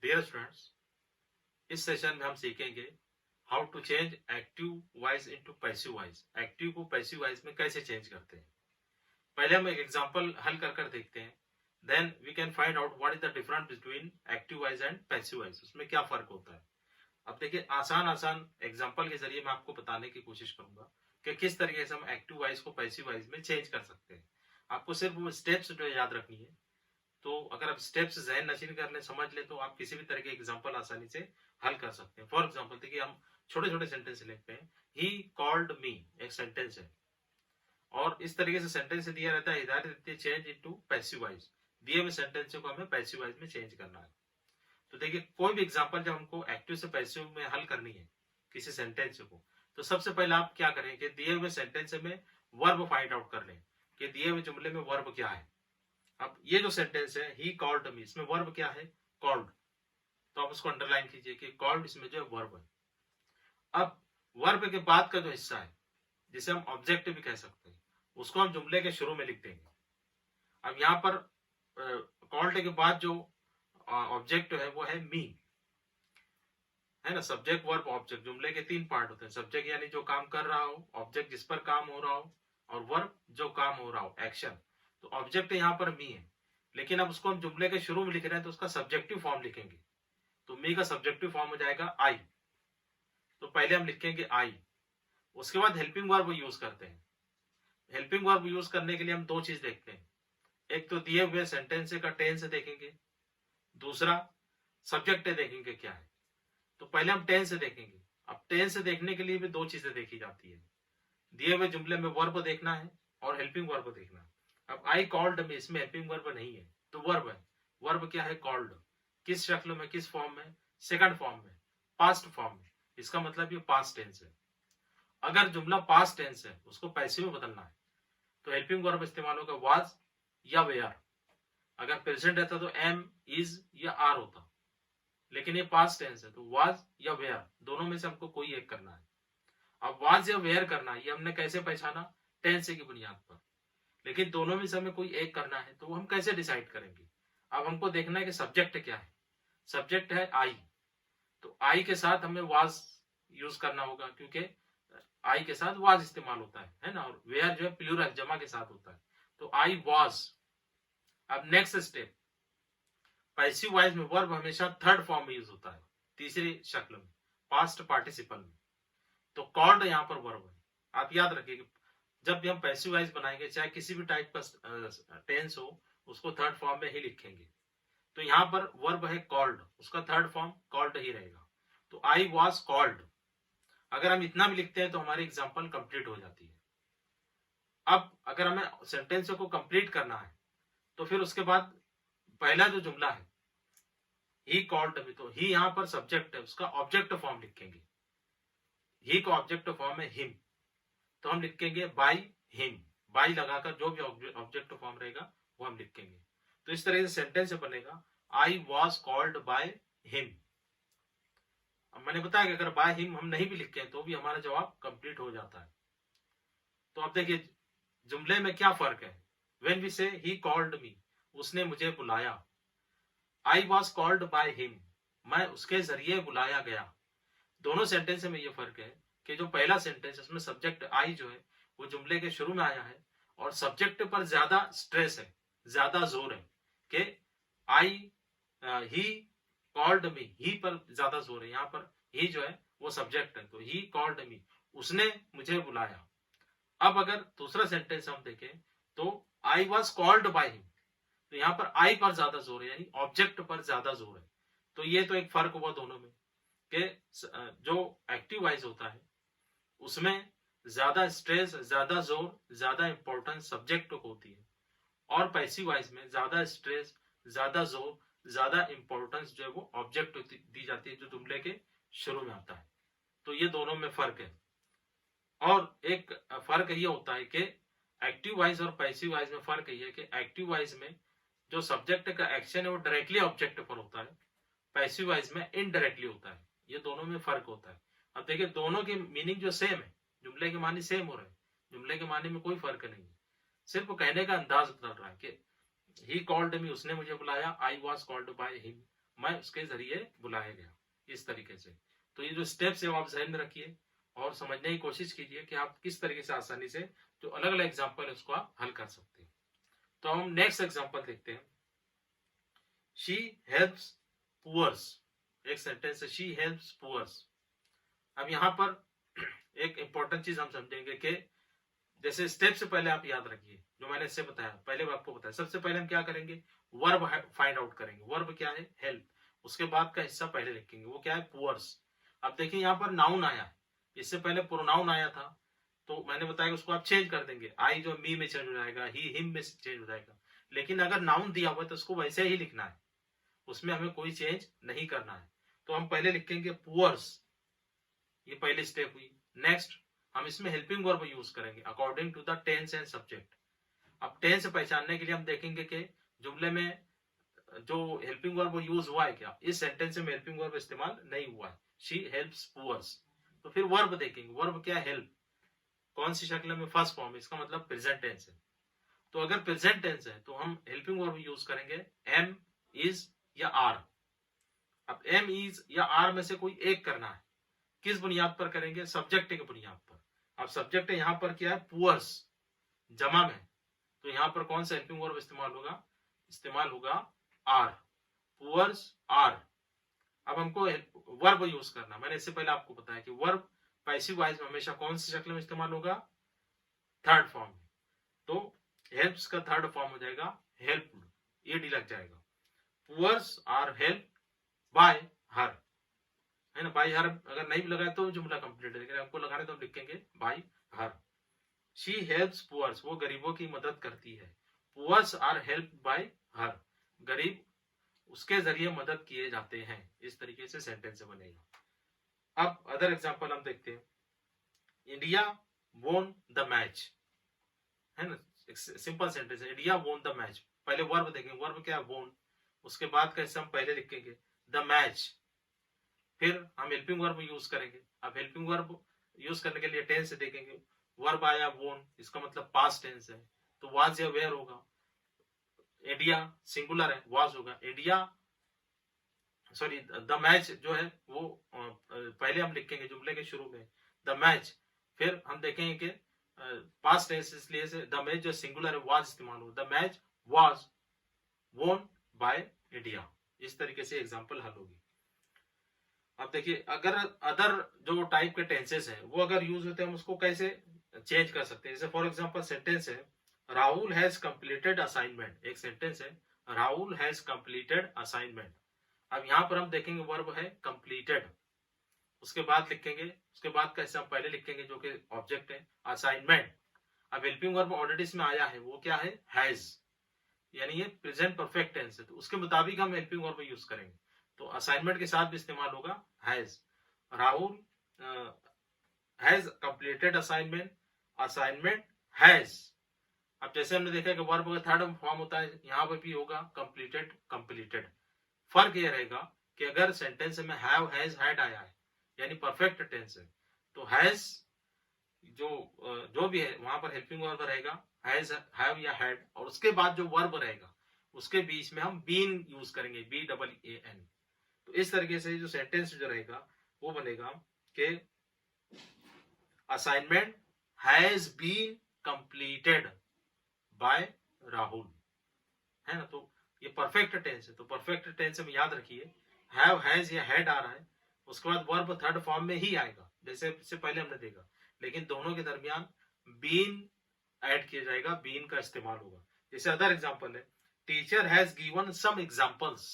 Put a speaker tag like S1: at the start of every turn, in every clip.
S1: Dear students, इस session में हम सीखेंगे how to change active voice into passive voice. Active को पैसिव वॉइस में कैसे चेंज करते हैं। पहले हम एक एग्जांपल हल कर कर देखते हैं, then we can find out what is the difference between active voice and passive voice, उसमें क्या फर्क होता है। अब देखिए, आसान आसान एग्जांपल के जरिए मैं आपको बताने की कोशिश करूंगा कि किस तरीके से हम एक्टिव वॉइस को पैसिव वॉइस में चेंज कर सकते हैं। आपको सिर्फ वो स्टेप्स जो याद रखनी है। तो अगर आप स्टेप्स जहन नशीन कर ले, समझ ले, तो आप किसी भी तरह के एग्जांपल आसानी से हल कर सकते हैं। फॉर एग्जांपल देखिए, हम छोटे छोटे सेंटेंस लिखते हैं। ही कॉल्ड मी एक सेंटेंस है, और इस तरीके से सेंटेंस दिया रहता है, हिदायत देती है चेंज इनटू पैसिव वॉइस। दिए हुए सेंटेंस को हमें पैसिव वॉइस में चेंज करना है। तो देखिए, कोई भी एग्जांपल जब हमको एक्टिव से पैसिव में हल करनी है किसी सेंटेंस को, तो सबसे पहले आप क्या करें कि दिए हुए सेंटेंस में वर्ब फाइंड आउट कर लें कि दिए हुए जुमले में वर्ब क्या है। अब ये जो सेंटेंस है ही कॉल्ड मी, इसमें वर्ब क्या है? कॉल्ड। तो आप उसको अंडरलाइन कीजिए कि कॉल्ड इसमें जो है वर्ब है। अब वर्ब के बाद का जो हिस्सा है, जिसे हम ऑब्जेक्ट भी कह सकते हैं, उसको हम जुमले के शुरू में लिख देंगे। अब यहाँ पर कॉल्ड के बाद जो ऑब्जेक्ट है वो है मी, है ना। सब्जेक्ट वर्ब ऑब्जेक्ट, जुमले के तीन पार्ट होते हैं। सब्जेक्ट यानी जो काम कर रहा हो, ऑब्जेक्ट जिस पर काम हो रहा हो, और वर्ब जो काम हो रहा हो, एक्शन। तो ऑब्जेक्ट यहाँ पर मी है, लेकिन अब उसको हम जुमले के शुरू में लिख रहे हैं तो उसका सब्जेक्टिव फॉर्म लिखेंगे। तो मी का सब्जेक्टिव फॉर्म हो जाएगा आई। तो पहले हम लिखेंगे आई, उसके बाद हेल्पिंग वर्ब यूज करते हैं। हेल्पिंग वर्ब यूज करने के लिए हम दो चीज देखते हैं। एक तो दिए हुए सेंटेंस का टेंस देखेंगे, दूसरा सब्जेक्ट देखेंगे क्या है। तो पहले हम टेंस देखेंगे। अब टेंस देखने के लिए भी दो चीजें देखी जाती है। दिए हुए जुमले में वर्ब देखना है और हेल्पिंग वर्ब देखना है। अब आई कॉल्ड में, इसमें हेल्पिंग वर्ब नहीं है, तो वर्ब है। वर्ब क्या है? कॉल्ड। किस शक्ल में, किस फॉर्म में? सेकंड फॉर्म में, पास्ट फॉर्म में। इसका मतलब ये पास्ट टेंस है। अगर जुमला पास्ट टेंस है, उसको पैसिव में बदलना है, तो हेल्पिंग वर्ब इस्तेमाल होगा वाज या वेयर। अगर प्रेजेंट रहता तो एम, इज या आर होता, लेकिन ये पास्ट टेंस है तो वाज या वेयर, दोनों में से हमको कोई एक करना है। अब वाज या वेयर करना है, ये हमने कैसे पहचाना? टेंस की बुनियाद पर। लेकिन दोनों में से हमें कोई एक करना है, तो हम कैसे डिसाइड करेंगे? अब हमको देखना है कि सब्जेक्ट क्या है। सब्जेक्ट है आई, तो आई के साथ हमें वाज यूज करना होगा, क्योंकि आई के साथ वाज इस्तेमाल होता है ना। और वेयर जो है प्लूरल, जमा के साथ होता है। तो आई वाज। अब नेक्स्ट स्टेप, पैसिव वॉइस में वर्ब हमेशा थर्ड फॉर्म में यूज होता है, तीसरी शक्ल में, पास्ट पार्टिसिपल में। तो कॉल्ड यहाँ पर वर्ब है। आप याद रखिए कि जब भी हम पैसिव वॉइस बनाएंगे, चाहे किसी भी टाइप का टेंस हो, उसको थर्ड फॉर्म में ही लिखेंगे। तो यहाँ पर वर्ब है कॉल्ड, उसका थर्ड फॉर्म कॉल्ड ही रहेगा। तो आई वॉज कॉल्ड। अगर हम इतना भी लिखते हैं तो हमारी एग्जाम्पल कंप्लीट हो जाती है। अब अगर हमें सेंटेंस को कंप्लीट करना है, तो फिर उसके बाद पहला जो जुमला है ही कॉल्ड मी, तो ही यहाँ पर सब्जेक्ट है, उसका ऑब्जेक्ट फॉर्म लिखेंगे। ही का ऑब्जेक्ट फॉर्म है हिम, तो हम लिखेंगे बाय हिम। बाय लगाकर जो भी ऑब्जेक्ट फॉर्म रहेगा वो हम लिखेंगे। तो इस तरह से सेंटेंस बनेगा I was called by him. अब मैंने बताया कि अगर बाय हिम हम नहीं भी लिखे तो भी हमारा जवाब कंप्लीट हो जाता है। तो अब देखिए जुमले में क्या फर्क है। व्हेन वी से ही कॉल्ड मी, उसने मुझे बुलाया। I was called by him, मैं उसके जरिए बुलाया गया। दोनों सेंटेंस में ये फर्क है कि जो पहला सेंटेंस, उसमें सब्जेक्ट आई जो है वो जुमले के शुरू में आया है, और सब्जेक्ट पर ज्यादा स्ट्रेस है, ज्यादा जोर है कि आई ही कॉल्ड मी। ही पर ज्यादा जोर है, यहाँ पर ही जो है वो सब्जेक्ट है, तो ही कॉल्ड मी, उसने मुझे बुलाया। अब अगर दूसरा सेंटेंस हम देखें तो I was called by him, तो यहाँ पर आई पर ज्यादा जोर है, यानी ऑब्जेक्ट पर ज्यादा जोर है। तो ये तो एक फर्क हुआ दोनों में कि जो एक्टिव वॉइस होता है उसमें ज्यादा स्ट्रेस, ज्यादा जोर, ज्यादा इंपॉर्टेंस सब्जेक्ट को होती है, और पैसिव वॉइस में ज्यादा स्ट्रेस, ज्यादा जोर, ज्यादा इंपॉर्टेंस जो है वो ऑब्जेक्ट दी जाती है, जो जुमले के शुरू में आता है। तो ये दोनों में फर्क है। और एक फर्क ये होता है कि एक्टिव वॉइस और पैसिव वॉइस में फर्क ये है कि एक्टिव वॉइस में जो सब्जेक्ट का एक्शन है वो डायरेक्टली ऑब्जेक्ट पर होता है, पैसिव वॉइस में इनडायरेक्टली होता है। ये दोनों में फर्क होता है। अब देखिए दोनों की मीनिंग जो सेम है, जुमले के मानी सेम हो रहे हैं, जुमले के मानी में कोई फर्क नहीं है, सिर्फ कहने का अंदाज बदल रहा है कि ही कॉल्ड मी, उसने मुझे बुलाया, I was called by him, मैं उसके जरिए बुलाया गया, इस तरीके से। तो ये जो स्टेप्स है वो आप ध्यान में रखिए और समझने की कोशिश कीजिए कि आप किस तरीके से आसानी से जो अलग अलग एग्जाम्पल है उसको आप हल कर सकते हैं। तो हम नेक्स्ट एग्जाम्पल देखते हैं। शी हेल्प्स पुअर्स, एक सेंटेंस है शी हेल्प्स पुअर्स। अब यहाँ पर एक इंपॉर्टेंट चीज हम समझेंगे कि जैसे स्टेप से पहले आप याद रखिए जो मैंने इससे बताया, पहले आपको बताया, सबसे पहले हम क्या करेंगे, वर्ब फाइंड आउट करेंगे। वर्ब क्या है, हेल्प। उसके बाद का हिस्सा पहले लिखेंगे, वो क्या है, पुअर्स। अब देखिए यहाँ पर नाउन आया है, इससे पहले प्रोनाउन आया था, तो मैंने बताया उसको आप चेंज कर देंगे, आई जो मी में चेंज हो जाएगा, ही हिम में चेंज हो जाएगा। लेकिन अगर नाउन दिया हुआ है तो उसको वैसे ही लिखना है, उसमें हमें कोई चेंज नहीं करना है। तो हम पहले लिखेंगे पुअर्स, ये पहली स्टेप हुई। नेक्स्ट हम इसमें हेल्पिंग वर्ब यूज करेंगे according to the tense and subject. अब टेंस पहचानने के लिए हम देखेंगे कि जुमले में जो हेल्पिंग वर्ब यूज हुआ है क्या, इस सेंटेंस में हेल्पिंग वर्ब इस्तेमाल नहीं हुआ है, शी हेल्प्स पुअर्स। तो फिर वर्ब देखेंगे, वर्ब क्या, हेल्प, कौन सी शक्ल में, फर्स्ट फॉर्म, इसका मतलब प्रेजेंट टेंस है। तो अगर प्रेजेंट टेंस है तो हम हेल्पिंग वर्ब यूज करेंगे एम, इज या आर। अब एम, इज या आर में से कोई एक करना है, किस बुनियाद पर करेंगे, सब्जेक्ट की बुनियाद पर। अब सब्जेक्ट यहाँ पर क्या है, पुअर्स, जमा में, तो यहाँ पर कौन सा हेल्पिंग वर्ब इस्तेमाल होगा, इस्तेमाल होगा आर, पुअर्स आर। अब हमको वर्ब यूज करना, मैंने इससे पहले आपको बताया कि वर्ब पैसिव वॉइस में हमेशा कौन सी शक्ल में इस्तेमाल होगा, थर्ड फॉर्म में। तो हेल्प्स का थर्ड फॉर्म हो जाएगा हेल्प्ड, ईडी लग जाएगा। Poors are help by her, है ना, बाय हर अगर नहीं लगाए तो जुमला कंप्लीट है, लेकिन आपको लगाने तो हम लिखेंगे by her. She helps poors, वो गरीबों की मदद करती है। Poors are help by her, गरीब उसके जरिए मदद किए जाते हैं। इस तरीके से सेंटेंस बनेगा। अब अदर एग्जांपल हम देखते हैं। इंडिया वोन द मैच, है ना, सिंपल सेंटेंस है, इंडिया वोन द मैच। पहले वर्ब देखेंगे, वर्ब क्या है, वोन। उसके बाद कैसे हम पहले लिखेंगे द मैच, फिर हम हेल्पिंग वर्ब यूज करेंगे। अब हेल्पिंग वर्ब यूज करने के लिए टेंस देखेंगे, वर्ब आया वोन, इसका मतलब पास्ट टेंस है, तो वाज या वेयर होगा। इंडिया सिंगुलर है, वाज होगा, इंडिया सॉरी द मैच जो है वो पहले हम लिखेंगे जुमले के शुरू में द मैच, फिर हम देखेंगे कि पास्ट टेंस इसलिए से द मैच जो सिंगुलर है वाज इस्तेमाल हो, द मैच वाज वोन बाय इंडिया। इस तरीके से एग्जांपल हल होगी। अब देखिए अगर अदर जो टाइप के टेंसेस हैं वो अगर यूज होते हैं हम उसको कैसे चेंज कर सकते हैं। जैसे फॉर एग्जांपल सेंटेंस है राहुल हैज कंप्लीटेड असाइनमेंट, एक सेंटेंस है राहुल हैज कंप्लीटेड असाइनमेंट। अब यहाँ पर हम देखेंगे वर्ब है कंप्लीटेड, उसके बाद लिखेंगे, उसके बाद कैसे हम पहले लिखेंगे जो कि ऑब्जेक्ट है असाइनमेंट। अब हेल्पिंग वर्ब ऑलरेडी इसमें आया है, वो क्या है, हैज, यानी ये प्रेजेंट परफेक्ट टेंस है, तो उसके मुताबिक हम हेल्पिंग वर्ब यूज करेंगे। तो असाइनमेंट के साथ भी इस्तेमाल होगा has. Rahul has completed assignment, assignment has. अब जैसे हमने देखा कि वर्ब का थर्ड फॉर्म होता है, यहाँ पर भी होगा कंप्लीटेड, कंप्लीटेड। फर्क ये रहेगा कि अगर सेंटेंस में हैव, हैज, हैड आया है यानी परफेक्ट टेंस है, तो हैज जो भी है वहां पर हेल्पिंग वर्ब रहेगा हैज, हैव या हैड, और उसके बाद जो वर्ब रहेगा उसके बीच में हम बीन यूज करेंगे, BEEN। तो इस तरीके से जो सेंटेंस जो रहेगा वो बनेगा कि assignment has been completed by Rahul, है ना। तो ये परफेक्ट टेंस है, तो परफेक्ट टेंस में याद रखिए हैव, हैज या हैड आ रहा है, उसके बाद वर्ब थर्ड फॉर्म में ही आएगा जैसे इससे पहले हमने देखा, लेकिन दोनों के दरमियान बीन ऐड किया जाएगा, बीन का इस्तेमाल होगा। जैसे अदर एग्जांपल है teacher has given some examples,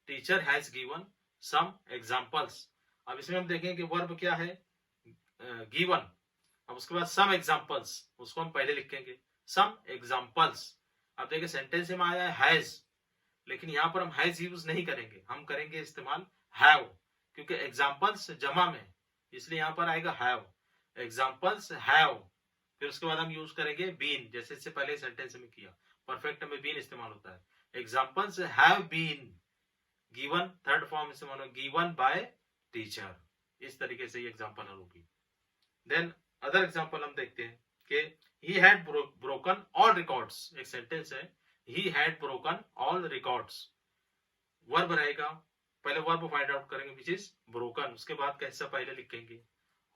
S1: teacher has given some examples. अब इसमें हम देखें कि वर्ब क्या है, गिवन। अब उसके बाद सम एग्जांपल्स, उसको हम पहले लिखेंगे सम एग्जांपल्स। अब देखिए सेंटेंस में आया है हैज, लेकिन यहाँ पर हम हैज यूज नहीं करेंगे, हम करेंगे इस्तेमाल हैव, क्योंकि एग्जांपल्स जमा में, इसलिए यहाँ पर आएगा हैव, एग्जांपल्स हैव। फिर उसके बाद हम यूज करेंगे बीन, जैसे इससे पहले सेंटेंस में किया, परफेक्ट में बीन इस्तेमाल होता है। Examples have been given, third form इस्तेमाल हो गिवन बाय टीचर। इस तरीके से ये एग्जांपल हल होगी। देन अदर एग्जांपल हम देखते हैं कि he had broken all records, एक सेंटेंस है he had broken all records, verb रहेगा, पहले वर्ब फाइंड आउट करेंगे विच इज ब्रोकन, उसके बाद का हिस्सा पहले लिखेंगे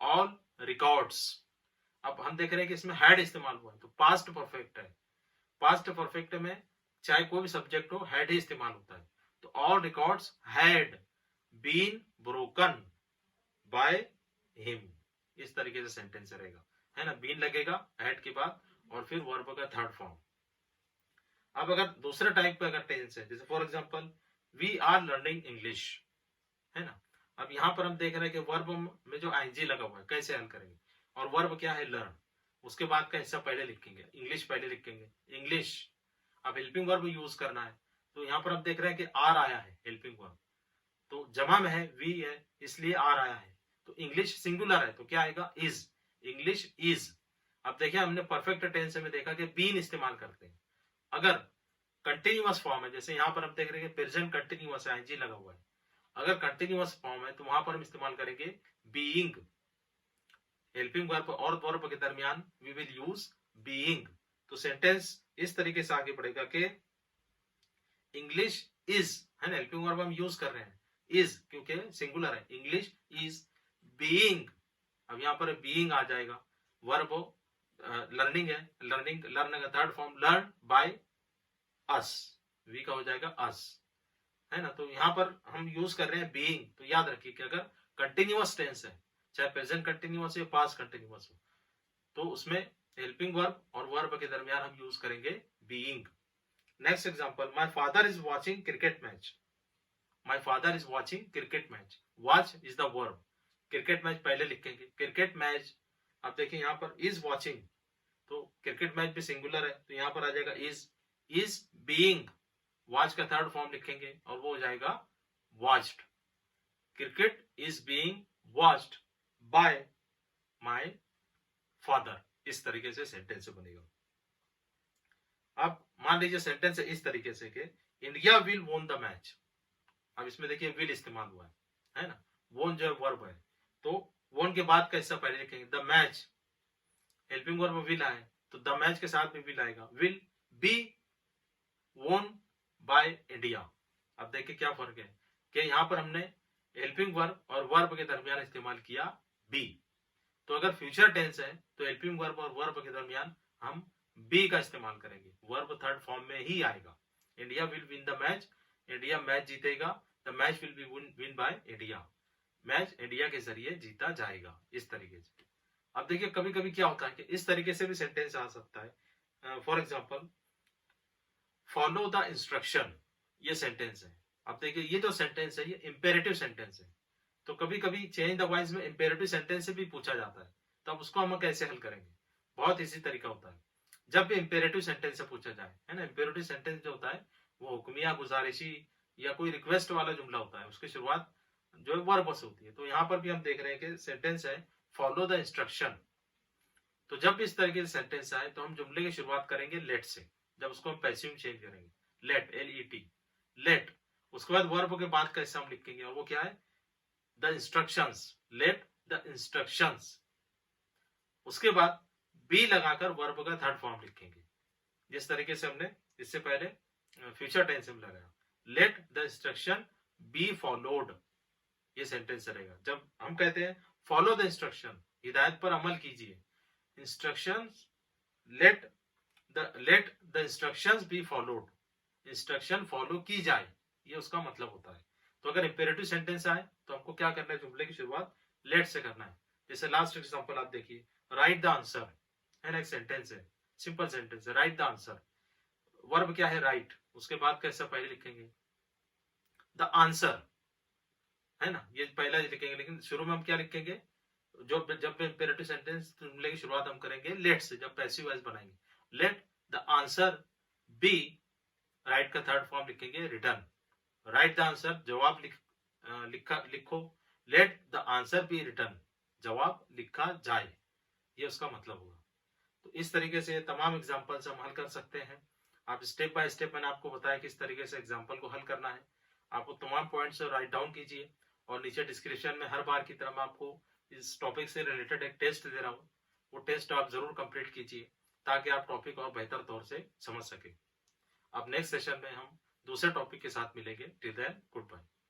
S1: ऑल रिकॉर्ड्स। अब हम देख रहे हैं कि इसमें हैड इस्तेमाल हुआ है, तो पास्ट परफेक्ट है, पास्ट परफेक्ट में चाहे कोई भी सब्जेक्ट हो हैड ही इस्तेमाल होता है, तो all records had been broken by him, इस तरीके से सेंटेंस रहेगा, है ना, बीन लगेगा हैड के बाद और फिर वर्ब का थर्ड फॉर्म। अब अगर दूसरे टाइप का अगर टेंस है, जैसे for example we are learning English, है ना, अब यहां पर हम देख रहे हैं कि वर्ब में जो आईएनजी लगा हुआ है कैसे हल करेंगे, और वर्ब क्या है लर्न, उसके बाद का हिस्सा पहले लिखेंगे, इंग्लिश पहले लिखेंगे, इंग्लिश। अब हेल्पिंग वर्ब यूज करना है, तो यहाँ पर हम देख रहे हैं कि आर आया है हेल्पिंग वर्ब, तो जमा में है वी है इसलिए आर आया है, तो इंग्लिश सिंगुलर है तो क्या आएगा इज, इंग्लिश इज। अब देखिए हमने परफेक्ट टेंस में देखा कि बीन इस्तेमाल करते हैं, अगर कंटिन्यूअस फॉर्म है, जैसे यहाँ पर हम देख रहे हैं प्रेजेंट कंटिन्यूअस है, आईएनजी लगा हुआ है, अगर कंटिन्यूअस फॉर्म है तो वहां पर हम इस्तेमाल करेंगे बीइंग, हेल्पिंग वर्ब और वर्ब के दरमियान वी विल यूज बीइंग। तो सेंटेंस इस तरीके से आगे बढ़ेगा कि इंग्लिश इज, है ना, हेल्पिंग वर्ब हम यूज कर रहे हैं इज क्योंकि सिंगुलर है, इंग्लिश इज बीइंग, अब यहाँ पर बीइंग आ जाएगा, वर्ब लर्निंग है, लर्निंग लर्न का third form learn by us, we का हो जाएगा अस, है ना, तो यहाँ पर हम यूज कर रहे हैं बीइंग, तो याद रखिए कि अगर कंटिन्यूअस टेंस है, चाहे प्रेजेंट कंटिन्यूअस हो पास्ट कंटिन्यूअस हो, तो उसमें हेल्पिंग वर्ब और वर्ब के दरमियान हम यूज करेंगे being. Next example, my father is watching cricket match, my father is watching cricket match, watch is the verb, cricket match पहले लिखेंगे, क्रिकेट मैच, अब देखिए यहाँ पर इज वाचिंग, तो क्रिकेट मैच भी सिंगुलर है तो यहाँ पर आ जाएगा इज बीइंग, वॉच का थर्ड फॉर्म लिखेंगे और वो हो जाएगा watched, cricket is being watched bye my father, इस तरीके से सेंटेंस बनेगा। अब मान लीजिए सेंटेंस है इस तरीके से कि India will won the match, अब इसमें देखिए विल इस्तेमाल हुआ है ना, वोन जो है वर्ब है, तो वोन के बाद का हिस्सा पहले लिखेंगे the match, helping verb will आए तो द मैच के साथ में विल आएगा, विल बी वोन बाय इंडिया। अब देखिए क्या फर्क है कि यहाँ पर हमने हेल्पिंग वर्ब और वर्ब के दरमियान इस्तेमाल किया बी, तो अगर फ्यूचर टेंस है तो हेल्पिंग वर्ब और वर्ब के दरमियान हम बी का इस्तेमाल करेंगे, वर्ब थर्ड फॉर्म में ही आएगा, India will win the match, India match जीतेगा, the match will be win by India, match India के जरिए जीता जाएगा, इस तरीके से। अब देखिए कभी कभी क्या होता है कि इस तरीके से भी सेंटेंस आ सकता है, for example follow the instruction, ये सेंटेंस है, अब देखिए ये जो सेंटेंस है ये इंपेरेटिव सेंटेंस है, तो कभी कभी चेंज द वॉइस में इंपेरेटिव सेंटेंस से भी पूछा जाता है, तो अब उसको हम कैसे हल करेंगे, बहुत इजी तरीका होता है, जब भी इंपेरेटिव सेंटेंस से पूछा जाए, है ना, इंपेरेटिव सेंटेंस जो होता है वो हुक्मिया गुजारिशी या कोई रिक्वेस्ट वाला जुमला होता है, उसकी शुरुआत जो है वर्ब से होती है, तो यहाँ पर भी हम देख रहे हैं कि सेंटेंस है फॉलो द इंस्ट्रक्शन, तो जब भी इस तरीके से सेंटेंस आए तो हम जुमले की शुरुआत करेंगे लेट से, जब उसको हम पैसिव में चेंज करेंगे, लेट LET लेट, उसके बाद वर्ब के बाद का हिस्सा हम लिखेंगे और वो क्या है the instructions, let the instructions, उसके बाद बी लगाकर वर्ब का थर्ड फॉर्म लिखेंगे, जिस तरीके से हमने इससे पहले फ्यूचर टेंस में लगाया, let the instruction be followed, ये सेंटेंस रहेगा, जब हम कहते हैं फॉलो द इंस्ट्रक्शन, हिदायत पर अमल कीजिए, instructions let the instructions be followed, instruction follow की जाए, ये उसका मतलब होता है, तो अगर इंपेरेटिव सेंटेंस आए तो हमको क्या करना है, जुमले की शुरुआत लेट से करना है, जैसे लास्ट एग्जांपल आप देखिए राइट द आंसर, है ना, एक सेंटेंस है, सिंपल सेंटेंस है, राइट द आंसर, वर्ब क्या है राइट, उसके बाद कैसा पहले लिखेंगे द आंसर, है ना, ये पहला लिखेंगे, लेकिन शुरू में हम क्या लिखेंगे, जब इंपेरेटिव सेंटेंस जुमले की शुरुआत हम करेंगे लेट से, जब पैसिव वॉइस बनाएंगे, let the answer be, write का थर्ड फॉर्म लिखेंगे रिटर्न, राइट द आंसर जवाब लिखो, let the answer be written, जवाब लिखा जाए, ये उसका मतलब होगा। तो इस तरीके से तमाम एग्जांपल्स हम हल कर सकते हैं, आप स्टेप बाय स्टेप मैंने आपको बताया किस तरीके से एग्जांपल को हल करना है, आपको तमाम पॉइंट्स राइट डाउन कीजिए, और नीचे डिस्क्रिप्शन में हर बार की तरह मैं आपको इस टॉपिक से रिलेटेड एक टेस्ट दे रहा हूँ, वो टेस्ट आप जरूर कंप्लीट कीजिए ताकि आप टॉपिक और बेहतर तौर से समझ सके। अब नेक्स्ट सेशन में हम दूसरे टॉपिक के साथ मिलेंगे। Till then good bye.